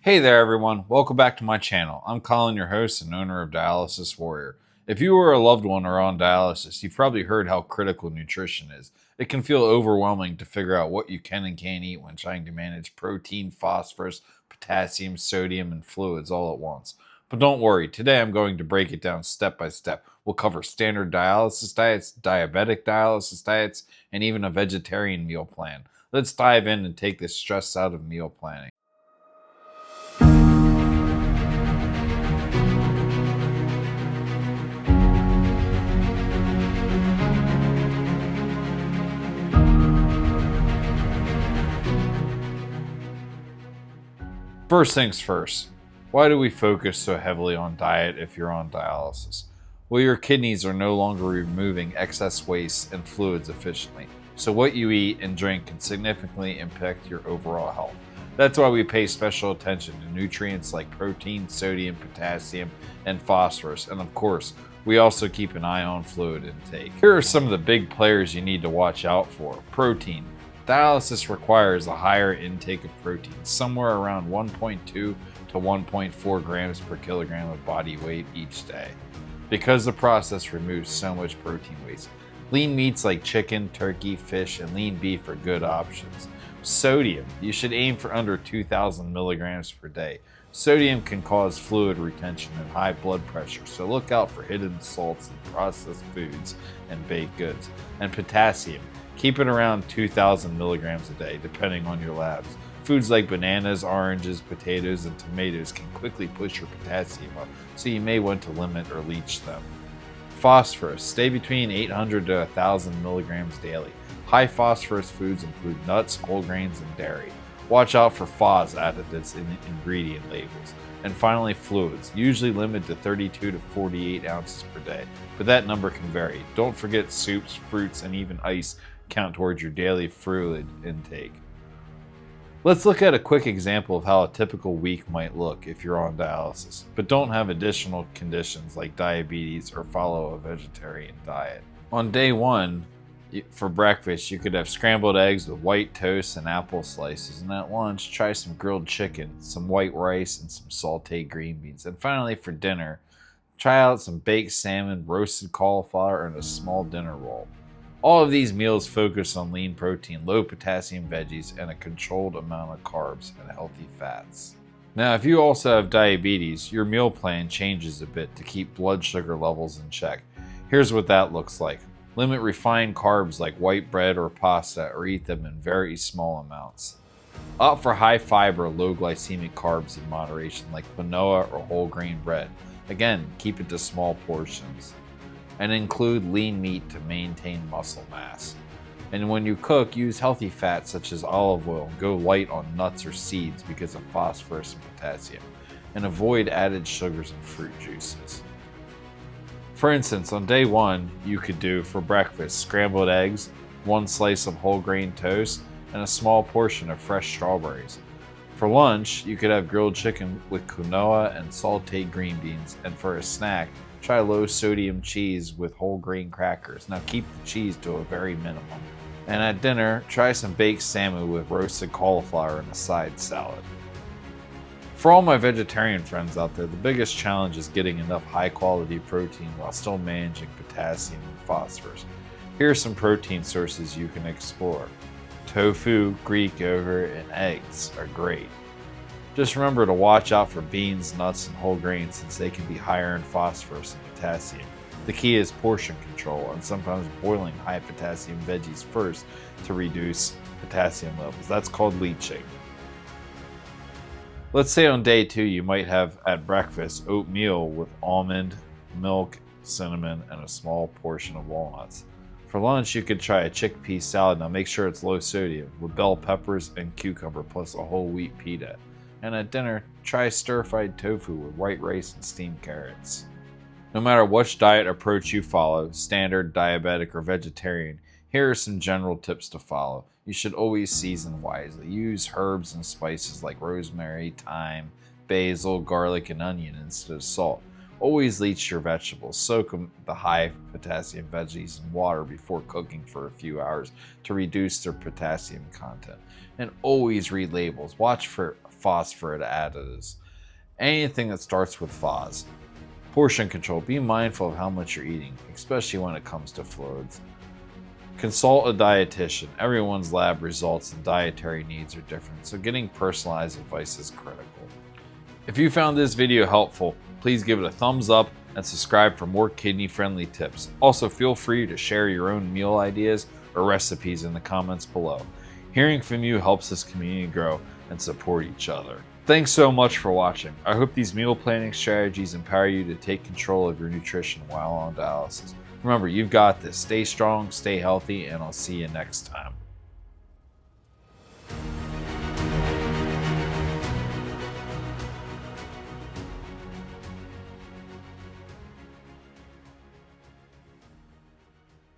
Hey there everyone, welcome back to my channel. I'm Colin, your host and owner of Dialysis Warrior. If you or a loved one are on dialysis, you've probably heard how critical nutrition is. It can feel overwhelming to figure out what you can and can't eat when trying to manage protein, phosphorus, potassium, sodium, and fluids all at once. But don't worry, today I'm going to break it down step by step. We'll cover standard dialysis diets, diabetic dialysis diets, and even a vegetarian meal plan. Let's dive in and take the stress out of meal planning. First things first, why do we focus so heavily on diet if you're on dialysis? Well, your kidneys are no longer removing excess waste and fluids efficiently, so what you eat and drink can significantly impact your overall health. That's why we pay special attention to nutrients like protein, sodium, potassium, and phosphorus, and of course, we also keep an eye on fluid intake. Here are some of the big players you need to watch out for. Protein. Dialysis requires a higher intake of protein, somewhere around 1.2 to 1.4 grams per kilogram of body weight each day, because the process removes so much protein waste. Lean meats like chicken, turkey, fish, and lean beef are good options. Sodium. You should aim for under 2,000 milligrams per day. Sodium can cause fluid retention and high blood pressure, so look out for hidden salts in processed foods and baked goods. And potassium. Keep it around 2,000 milligrams a day, depending on your labs. Foods like bananas, oranges, potatoes, and tomatoes can quickly push your potassium up, so you may want to limit or leach them. Phosphorus. Stay between 800 to 1,000 milligrams daily. High phosphorus foods include nuts, whole grains, and dairy. Watch out for phos additives in ingredient labels. And finally, fluids. Usually limited to 32 to 48 ounces per day, but that number can vary. Don't forget soups, fruits, and even ice count towards your daily fluid intake. Let's look at a quick example of how a typical week might look if you're on dialysis, but don't have additional conditions like diabetes or follow a vegetarian diet. On day one, for breakfast, you could have scrambled eggs with white toast and apple slices, and at lunch, try some grilled chicken, some white rice, and some sauteed green beans. And finally, for dinner, try out some baked salmon, roasted cauliflower, and a small dinner roll. All of these meals focus on lean protein, low potassium veggies, and a controlled amount of carbs and healthy fats. Now, if you also have diabetes, your meal plan changes a bit to keep blood sugar levels in check. Here's what that looks like. Limit refined carbs like white bread or pasta, or eat them in very small amounts. Opt for high fiber, low glycemic carbs in moderation like quinoa or whole grain bread. Again, keep it to small portions. And include lean meat to maintain muscle mass. And when you cook, use healthy fats such as olive oil and go light on nuts or seeds because of phosphorus and potassium. And avoid added sugars and fruit juices. For instance, on day one, you could do for breakfast scrambled eggs, 1 slice of whole grain toast, and a small portion of fresh strawberries. For lunch, you could have grilled chicken with quinoa and sauteed green beans, and for a snack, try low sodium cheese with whole grain crackers. Now keep the cheese to a very minimum. And at dinner, try some baked salmon with roasted cauliflower and a side salad. For all my vegetarian friends out there, the biggest challenge is getting enough high quality protein while still managing potassium and phosphorus. Here are some protein sources you can explore. Tofu, Greek yogurt, and eggs are great. Just remember to watch out for beans, nuts, and whole grains since they can be higher in phosphorus and potassium. The key is portion control and sometimes boiling high potassium veggies first to reduce potassium levels. That's called leaching. Let's say on day 2 you might have at breakfast oatmeal with almond, milk, cinnamon, and a small portion of walnuts. For lunch, you could try a chickpea salad. Now make sure it's low sodium with bell peppers and cucumber plus a whole wheat pita. And at dinner, try stir-fried tofu with white rice and steamed carrots. No matter which diet approach you follow, standard, diabetic, or vegetarian, here are some general tips to follow. You should always season wisely. Use herbs and spices like rosemary, thyme, basil, garlic, and onion instead of salt. Always leach your vegetables. Soak the high potassium veggies in water before cooking for a few hours to reduce their potassium content. And always read labels. Watch for phosphorus additives. Anything that starts with phos. Portion control. Be mindful of how much you're eating, especially when it comes to fluids. Consult a dietitian. Everyone's lab results and dietary needs are different, so getting personalized advice is critical. If you found this video helpful, please give it a thumbs up and subscribe for more kidney-friendly tips. Also, feel free to share your own meal ideas or recipes in the comments below. Hearing from you helps this community grow and support each other. Thanks so much for watching. I hope these meal planning strategies empower you to take control of your nutrition while on dialysis. Remember, you've got this. Stay strong, stay healthy, and I'll see you next time.